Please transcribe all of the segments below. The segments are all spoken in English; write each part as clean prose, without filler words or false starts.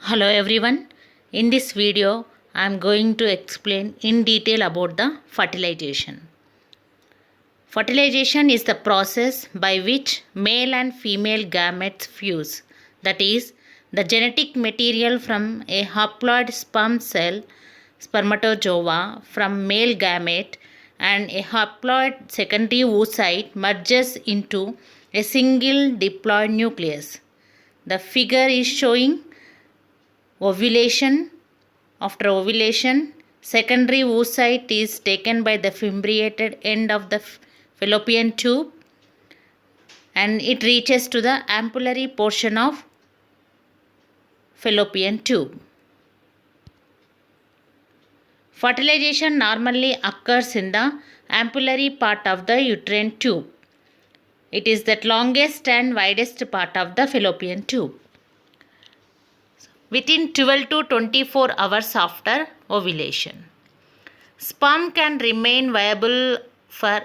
Hello everyone. In this video, I am going to explain in detail about the fertilization. Fertilization is the process by which male and female gametes fuse. That is, the genetic material from a haploid sperm cell, spermatozoa from male gamete and a haploid secondary oocyte merges into a single diploid nucleus. The figure is showing ovulation. After ovulation, secondary oocyte is taken by the fimbriated end of the fallopian tube and it reaches to the ampullary portion of fallopian tube. Fertilization normally occurs in the ampullary part of the uterine tube. It is the longest and widest part of the fallopian tube. Within 12 to 24 hours after ovulation. Sperm can remain viable for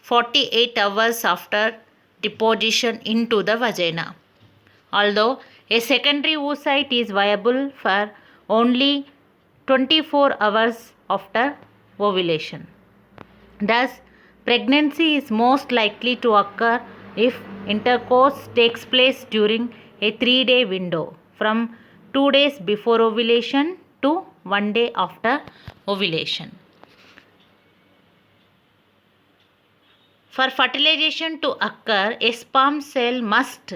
48 hours after deposition into the vagina. Although a secondary oocyte is viable for only 24 hours after ovulation. Thus, pregnancy is most likely to occur if intercourse takes place during a 3-day window from 2 days before ovulation to 1 day after ovulation. For fertilization to occur, a sperm cell must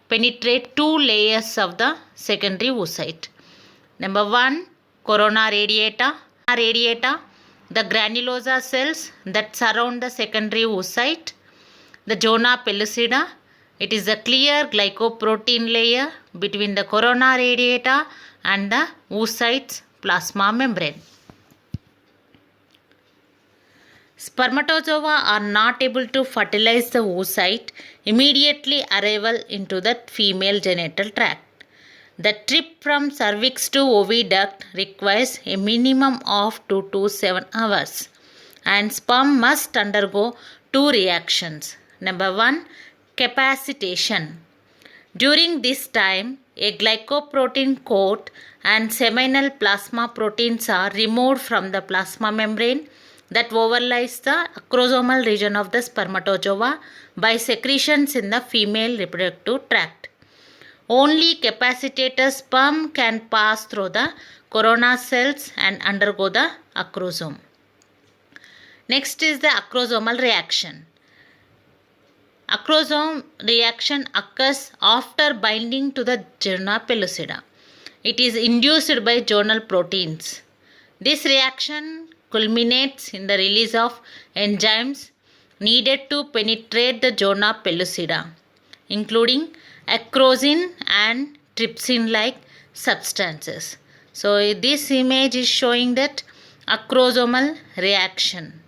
penetrate 2 layers of the secondary oocyte. Number 1, corona radiata, the granulosa cells that surround the secondary oocyte, the zona pellucida. It is a clear glycoprotein layer between the corona radiata and the oocyte's plasma membrane. Spermatozoa are not able to fertilize the oocyte immediately arrival into the female genital tract. The trip from cervix to oviduct requires a minimum of 2 to 7 hours and sperm must undergo 2 reactions. Number 1, capacitation. During this time, a glycoprotein coat and seminal plasma proteins are removed from the plasma membrane that overlies the acrosomal region of the spermatozoa by secretions in the female reproductive tract. Only capacitated sperm can pass through the corona cells and undergo the acrosome. Next is the acrosomal reaction. Acrosome reaction occurs after binding to the zona pellucida. It is induced by zonal proteins. This reaction culminates in the release of enzymes needed to penetrate the zona pellucida, including acrosin and trypsin-like substances. So this image is showing that acrosomal reaction.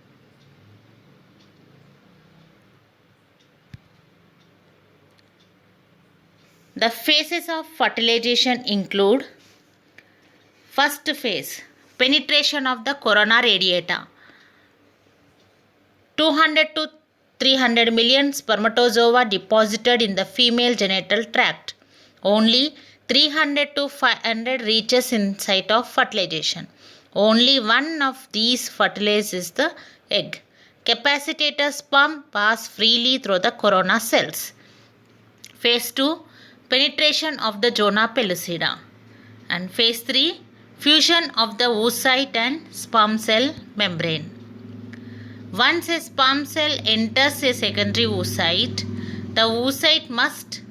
The phases of fertilization include: first phase, penetration of the corona radiata. 200 to 300 million spermatozoa deposited in the female genital tract. Only 300 to 500 reaches in site of fertilization. Only one of these fertilizes the egg. Capacitated sperm pass freely through the corona cells. Phase 2, penetration of the zona pellucida. And phase 3, fusion of the oocyte and sperm cell membrane. Once a sperm cell enters a secondary oocyte, the oocyte must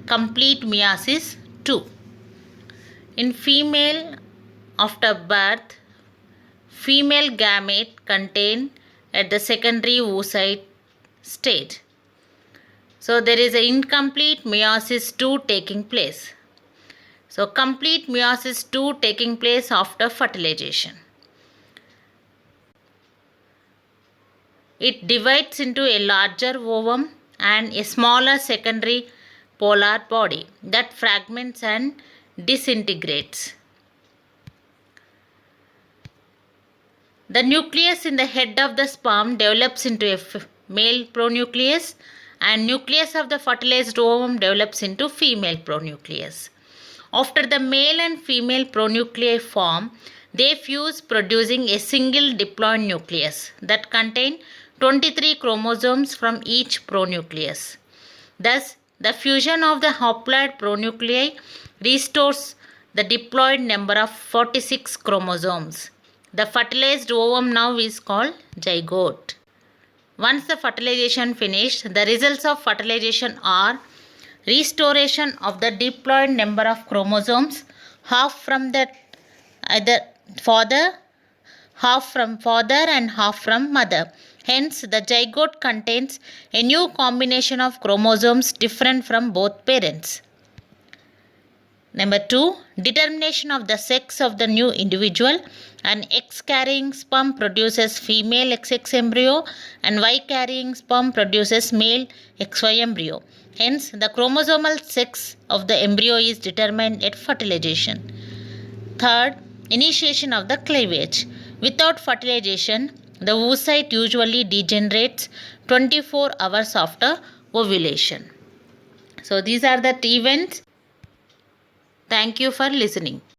complete meiosis II. In female, after birth, female gamete contained at the secondary oocyte stage. So there is an incomplete meiosis II taking place. So complete meiosis II taking place after fertilization. It divides into a larger ovum and a smaller secondary polar body that fragments and disintegrates. The nucleus in the head of the sperm develops into a male pronucleus and nucleus of the fertilized ovum develops into female pronucleus. After the male and female pronuclei form, they fuse producing a single diploid nucleus that contain 23 chromosomes from each pronucleus. Thus, the fusion of the haploid pronuclei restores the diploid number of 46 chromosomes. The fertilized ovum now is called zygote. Once the fertilization finished, the results of fertilization are restoration of the diploid number of chromosomes, half from the either father, half from father and half from mother. Hence, the zygote contains a new combination of chromosomes different from both parents. Number 2. Determination of the sex of the new individual. An X-carrying sperm produces female XX embryo and Y-carrying sperm produces male XY embryo. Hence, the chromosomal sex of the embryo is determined at fertilization. Third, initiation of the cleavage. Without fertilization, the oocyte usually degenerates 24 hours after ovulation. So, these are the events. Thank you for listening.